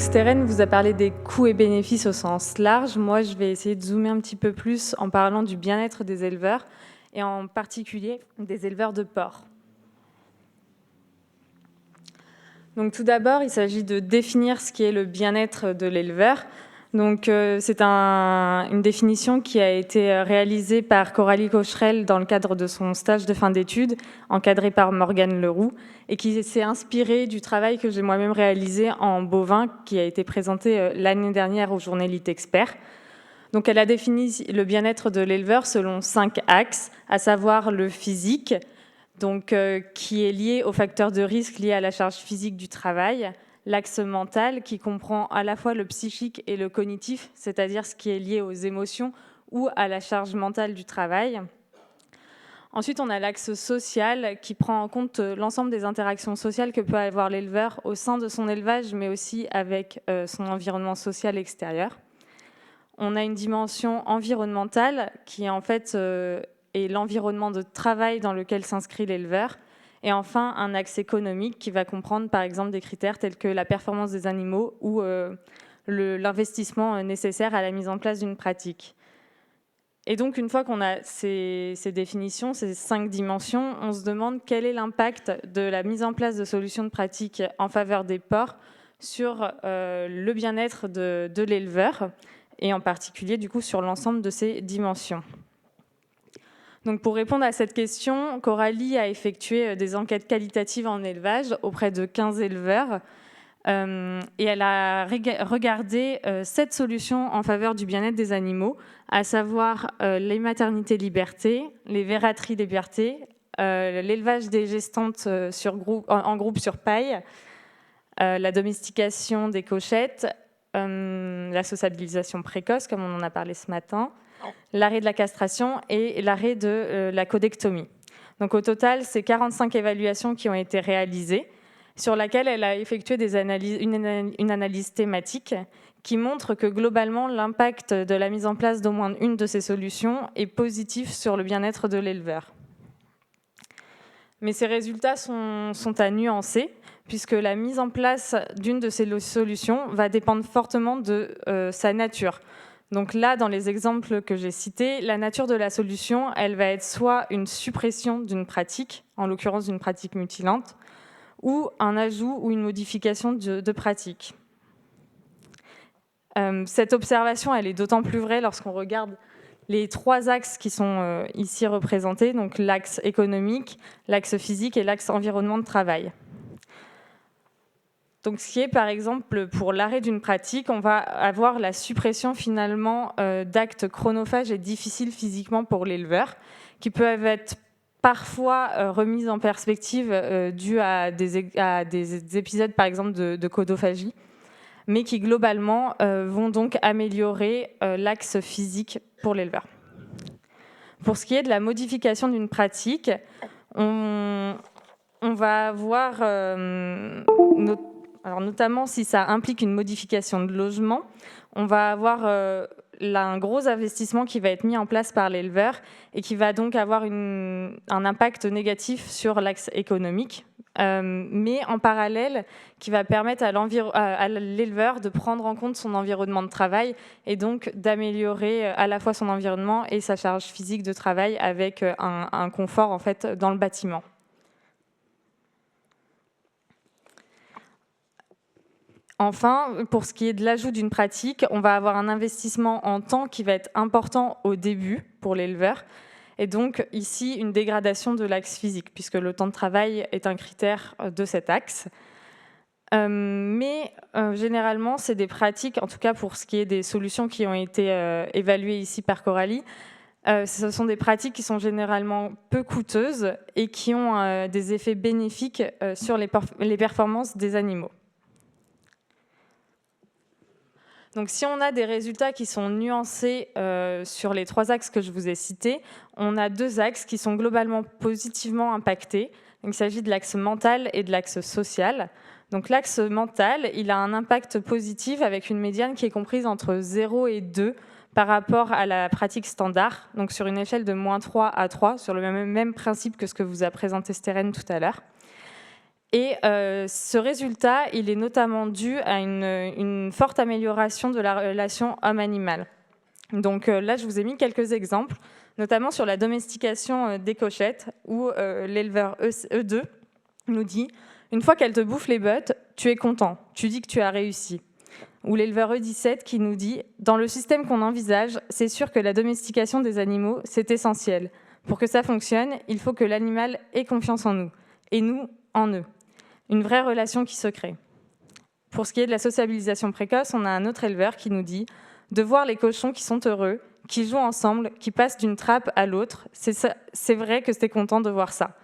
Donc Steren vous a parlé des coûts et bénéfices au sens large. Moi, je vais essayer de zoomer un petit peu plus en parlant du bien-être des éleveurs, et en particulier des éleveurs de porcs. Donc tout d'abord, il s'agit de définir ce qui est le bien-être de l'éleveur. Donc c'est une définition qui a été réalisée par Coralie Cocherel dans le cadre de son stage de fin d'études, encadré par Morgane Leroux, et qui s'est inspirée du travail que j'ai moi-même réalisé en bovin, qui a été présenté l'année dernière aux Journées Litexpert. Donc elle a défini le bien-être de l'éleveur selon 5 axes, à savoir le physique, donc, qui est lié aux facteurs de risque liés à la charge physique du travail, l'axe mental qui comprend à la fois le psychique et le cognitif, c'est-à-dire ce qui est lié aux émotions ou à la charge mentale du travail. Ensuite, on a l'axe social qui prend en compte l'ensemble des interactions sociales que peut avoir l'éleveur au sein de son élevage, mais aussi avec son environnement social extérieur. On a une dimension environnementale qui en fait est l'environnement de travail dans lequel s'inscrit l'éleveur. Et enfin, un axe économique qui va comprendre par exemple des critères tels que la performance des animaux ou l'investissement nécessaire à la mise en place d'une pratique. Et donc, une fois qu'on a ces définitions, ces 5 dimensions, on se demande quel est l'impact de la mise en place de solutions de pratique en faveur des porcs sur le bien-être de l'éleveur, et en particulier du coup sur l'ensemble de ces dimensions. Donc pour répondre à cette question, Coralie a effectué des enquêtes qualitatives en élevage auprès de 15 éleveurs et elle a regardé 7 solutions en faveur du bien-être des animaux, à savoir les maternités liberté, les verrateries liberté, l'élevage des gestantes en groupe sur paille, la domestication des cochettes, la sociabilisation précoce, comme on en a parlé ce matin, l'arrêt de la castration et l'arrêt de la codectomie. Donc au total, c'est 45 évaluations qui ont été réalisées, sur laquelle elle a effectué une analyse thématique qui montre que globalement, l'impact de la mise en place d'au moins une de ces solutions est positif sur le bien-être de l'éleveur. Mais ces résultats sont à nuancer, puisque la mise en place d'une de ces solutions va dépendre fortement de sa nature. Donc là, dans les exemples que j'ai cités, la nature de la solution, elle va être soit une suppression d'une pratique, en l'occurrence d'une pratique mutilante, ou un ajout ou une modification de pratique. Cette observation, elle est d'autant plus vraie lorsqu'on regarde les 3 axes qui sont ici représentés, donc l'axe économique, l'axe physique et l'axe environnement de travail. Donc, ce qui est, par exemple, pour l'arrêt d'une pratique, on va avoir la suppression finalement d'actes chronophages et difficiles physiquement pour l'éleveur, qui peuvent être parfois remis en perspective dû à des épisodes, par exemple, de codophagie, mais qui globalement vont donc améliorer l'axe physique pour l'éleveur. Pour ce qui est de la modification d'une pratique, on va avoir alors notamment si ça implique une modification de logement, on va avoir un gros investissement qui va être mis en place par l'éleveur et qui va donc avoir un impact négatif sur l'axe économique, mais en parallèle qui va permettre à l'éleveur de prendre en compte son environnement de travail et donc d'améliorer à la fois son environnement et sa charge physique de travail avec un confort en fait dans le bâtiment. Enfin, pour ce qui est de l'ajout d'une pratique, on va avoir un investissement en temps qui va être important au début pour l'éleveur. Et donc ici, une dégradation de l'axe physique, puisque le temps de travail est un critère de cet axe. Mais généralement, c'est des pratiques, en tout cas pour ce qui est des solutions qui ont été évaluées ici par Coralie, ce sont des pratiques qui sont généralement peu coûteuses et qui ont des effets bénéfiques sur les performances des animaux. Donc, si on a des résultats qui sont nuancés sur les 3 axes que je vous ai cités, on a 2 axes qui sont globalement positivement impactés. Donc, il s'agit de l'axe mental et de l'axe social. Donc, l'axe mental, il a un impact positif avec une médiane qui est comprise entre 0 et 2 par rapport à la pratique standard, donc sur une échelle de -3 à 3, sur le même principe que ce que vous a présenté Steren tout à l'heure. Et ce résultat, il est notamment dû à une forte amélioration de la relation homme-animal. Donc là, je vous ai mis quelques exemples, notamment sur la domestication des cochettes, où l'éleveur E2 nous dit « Une fois qu'elle te bouffe les bottes, tu es content, tu dis que tu as réussi ». Ou l'éleveur E17 qui nous dit « Dans le système qu'on envisage, c'est sûr que la domestication des animaux, c'est essentiel. Pour que ça fonctionne, il faut que l'animal ait confiance en nous, et nous, en eux. Une vraie relation qui se crée. » Pour ce qui est de la sociabilisation précoce, on a un autre éleveur qui nous dit « De voir les cochons qui sont heureux, qui jouent ensemble, qui passent d'une trappe à l'autre, c'est vrai que c'était content de voir ça. »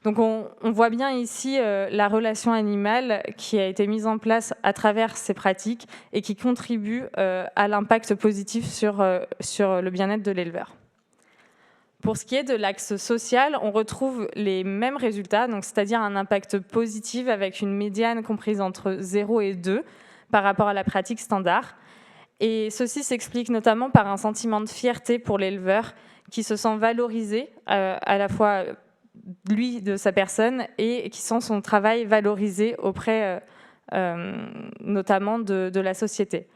Donc on voit bien ici la relation animale qui a été mise en place à travers ces pratiques et qui contribue à l'impact positif sur le bien-être de l'éleveur. Pour ce qui est de l'axe social, on retrouve les mêmes résultats, donc c'est-à-dire un impact positif avec une médiane comprise entre 0 et 2 par rapport à la pratique standard. Et ceci s'explique notamment par un sentiment de fierté pour l'éleveur qui se sent valorisé à la fois lui de sa personne et qui sent son travail valorisé auprès notamment de la société.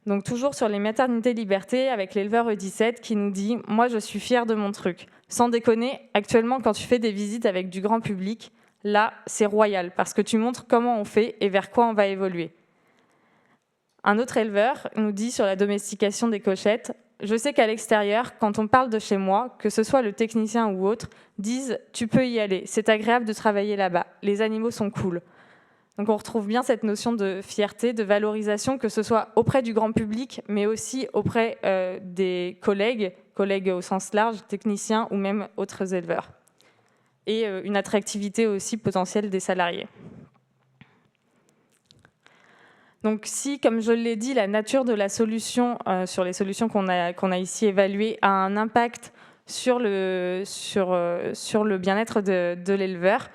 Donc toujours sur les maternités liberté avec l'éleveur E17 qui nous dit « Moi je suis fier de mon truc. Sans déconner, actuellement quand tu fais des visites avec du grand public, là c'est royal parce que tu montres comment on fait et vers quoi on va évoluer. » Un autre éleveur nous dit sur la domestication des cochettes « Je sais qu'à l'extérieur, quand on parle de chez moi, que ce soit le technicien ou autre, disent « Tu peux y aller, c'est agréable de travailler là-bas, les animaux sont cool. » Donc on retrouve bien cette notion de fierté, de valorisation, que ce soit auprès du grand public, mais aussi auprès des collègues au sens large, techniciens ou même autres éleveurs. Et une attractivité aussi potentielle des salariés. Donc si, comme je l'ai dit, la nature de la solution, sur les solutions qu'on a ici évaluées, a un impact sur le bien-être de l'éleveur,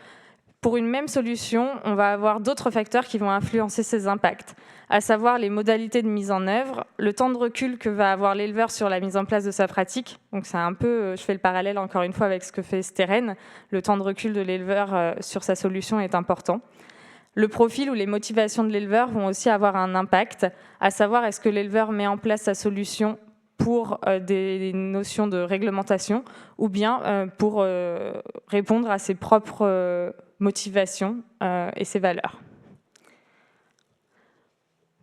pour une même solution, on va avoir d'autres facteurs qui vont influencer ces impacts, à savoir les modalités de mise en œuvre, le temps de recul que va avoir l'éleveur sur la mise en place de sa pratique. Donc c'est un peu, je fais le parallèle encore une fois avec ce que fait Steren, le temps de recul de l'éleveur sur sa solution est important. Le profil ou les motivations de l'éleveur vont aussi avoir un impact, à savoir est-ce que l'éleveur met en place sa solution pour des notions de réglementation ou bien pour répondre à ses propres motivations et ses valeurs.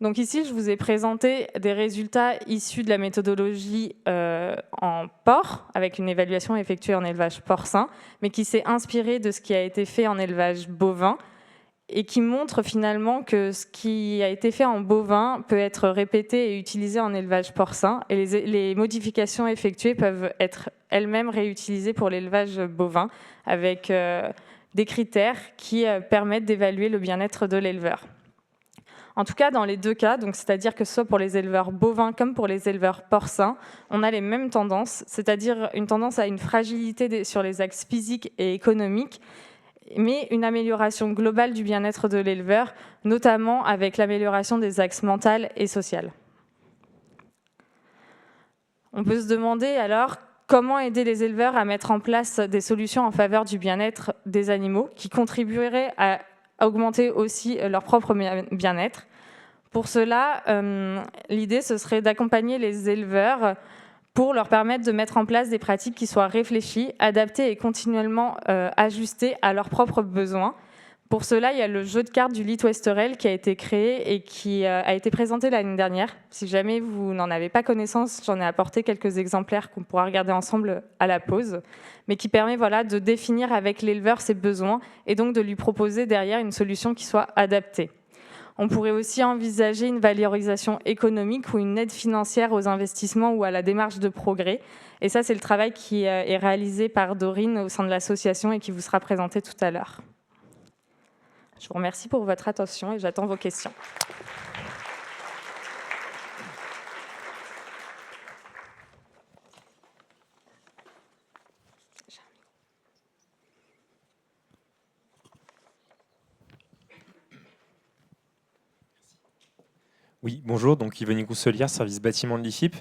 Donc ici, je vous ai présenté des résultats issus de la méthodologie en porc, avec une évaluation effectuée en élevage porcin, mais qui s'est inspirée de ce qui a été fait en élevage bovin, et qui montre finalement que ce qui a été fait en bovin peut être répété et utilisé en élevage porcin, et les modifications effectuées peuvent être elles-mêmes réutilisées pour l'élevage bovin, avec des critères qui permettent d'évaluer le bien-être de l'éleveur. En tout cas, dans les deux cas, donc c'est-à-dire que ce soit pour les éleveurs bovins comme pour les éleveurs porcins, on a les mêmes tendances, c'est-à-dire une tendance à une fragilité sur les axes physiques et économiques, mais une amélioration globale du bien-être de l'éleveur, notamment avec l'amélioration des axes mental et social. On peut se demander alors comment aider les éleveurs à mettre en place des solutions en faveur du bien-être des animaux qui contribueraient à augmenter aussi leur propre bien-être. Pour cela, l'idée, ce serait d'accompagner les éleveurs pour leur permettre de mettre en place des pratiques qui soient réfléchies, adaptées et continuellement ajustées à leurs propres besoins. Pour cela, il y a le jeu de cartes du Lit Ouesterel qui a été créé et qui a été présenté l'année dernière. Si jamais vous n'en avez pas connaissance, j'en ai apporté quelques exemplaires qu'on pourra regarder ensemble à la pause, mais qui permet de définir avec l'éleveur ses besoins et donc de lui proposer derrière une solution qui soit adaptée. On pourrait aussi envisager une valorisation économique ou une aide financière aux investissements ou à la démarche de progrès. Et ça, c'est le travail qui est réalisé par Dorine au sein de l'association et qui vous sera présenté tout à l'heure. Je vous remercie pour votre attention et j'attends vos questions. Oui, bonjour, donc Yvonne Rousselière, service bâtiment de l'IFIP.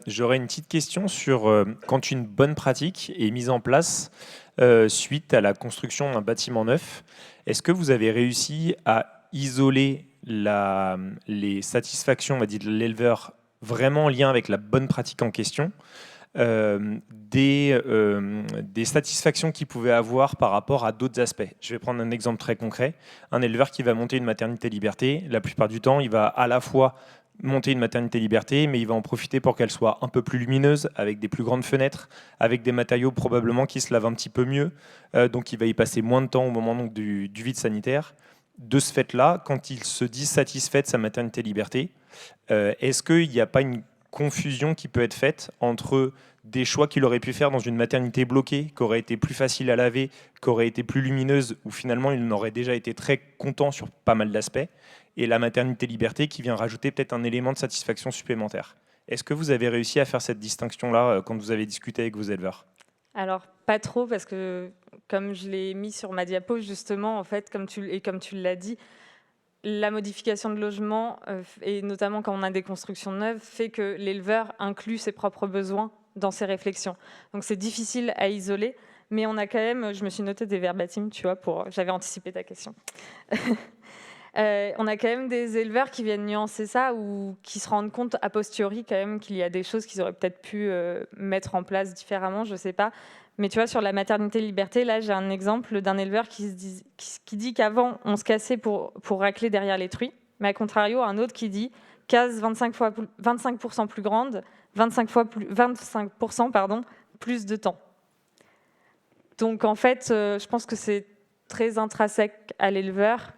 J'aurais une petite question sur quand une bonne pratique est mise en place suite à la construction d'un bâtiment neuf. Est-ce que vous avez réussi à isoler les satisfactions, on va dire, de l'éleveur vraiment en lien avec la bonne pratique en question, des satisfactions qu'il pouvait avoir par rapport à d'autres aspects. Je vais prendre un exemple très concret. Un éleveur qui va monter une maternité liberté, la plupart du temps, il va à la fois monter une maternité liberté, mais il va en profiter pour qu'elle soit un peu plus lumineuse, avec des plus grandes fenêtres, avec des matériaux probablement qui se lavent un petit peu mieux. Donc il va y passer moins de temps au moment donc, du vide sanitaire. De ce fait-là, quand il se dit satisfait de sa maternité liberté, est-ce qu'il n'y a pas une confusion qui peut être faite entre des choix qu'il aurait pu faire dans une maternité bloquée, qui aurait été plus facile à laver, qui aurait été plus lumineuse, où finalement il n'aurait déjà été très content sur pas mal d'aspects, et la maternité liberté qui vient rajouter peut-être un élément de satisfaction supplémentaire. Est-ce que vous avez réussi à faire cette distinction-là quand vous avez discuté avec vos éleveurs? Alors, pas trop, parce que comme je l'ai mis sur ma diapo, justement, en fait, comme tu l'as dit, la modification de logement, et notamment quand on a des constructions neuves, fait que l'éleveur inclut ses propres besoins dans ses réflexions. Donc c'est difficile à isoler, mais on a quand même, je me suis noté des verbatims, tu vois, j'avais anticipé ta question. On a quand même des éleveurs qui viennent nuancer ça ou qui se rendent compte a posteriori quand même qu'il y a des choses qu'ils auraient peut-être pu mettre en place différemment, je ne sais pas. Mais tu vois, sur la maternité liberté, là, j'ai un exemple d'un éleveur qui dit qu'avant, on se cassait pour racler derrière les truies, mais à contrario, un autre qui dit case 25% plus grande, 25% pardon, plus de temps. Donc en fait, je pense que c'est très intrinsèque à l'éleveur.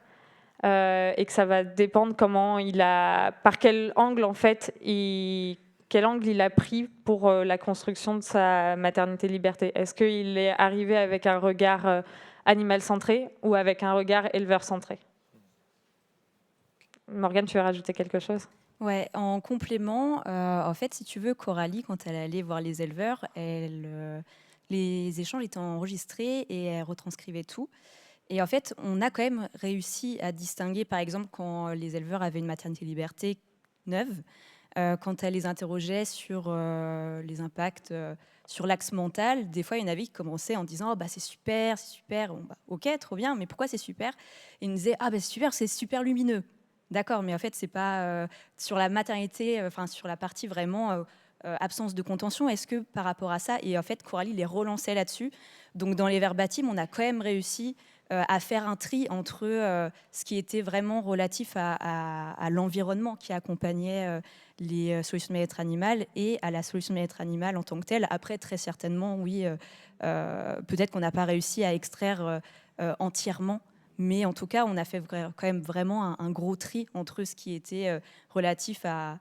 Et que ça va dépendre par quel angle en fait, quel angle il a pris pour la construction de sa maternité liberté. Est-ce qu'il est arrivé avec un regard animal centré ou avec un regard éleveur centré? Morgane, tu veux rajouter quelque chose? Ouais, en complément, en fait, si tu veux, Coralie, quand elle allait voir les éleveurs, les échanges étaient enregistrés et elle retranscrivait tout. Et en fait, on a quand même réussi à distinguer, par exemple, quand les éleveurs avaient une maternité liberté neuve, quand elle les interrogeait sur les impacts sur l'axe mental, des fois, il y en avait qui commençaient en disant « oh, bah, c'est super, c'est super. Bon, bah, ok, trop bien, mais pourquoi c'est super ?» Et ils nous disaient « ah, bah, c'est super lumineux. » D'accord, mais en fait, c'est pas sur la maternité, enfin sur la partie vraiment absence de contention. Est-ce que par rapport à ça, et en fait, Coralie les relançait là-dessus. Donc, dans les verbatims, on a quand même réussi à faire un tri entre ce qui était vraiment relatif à l'environnement qui accompagnait les solutions de bien-être animal et à la solution de bien-être animal en tant que telle. Après, très certainement, oui, peut-être qu'on n'a pas réussi à extraire entièrement. Mais en tout cas, on a fait quand même vraiment un gros tri entre ce qui était relatif à,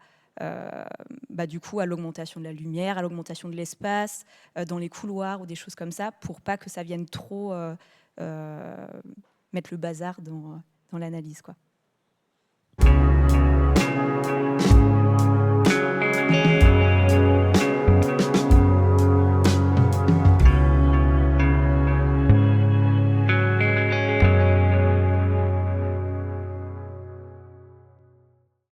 du coup, à l'augmentation de la lumière, à l'augmentation de l'espace, dans les couloirs ou des choses comme ça, pour pas que ça vienne trop mettre le bazar dans l'analyse, quoi.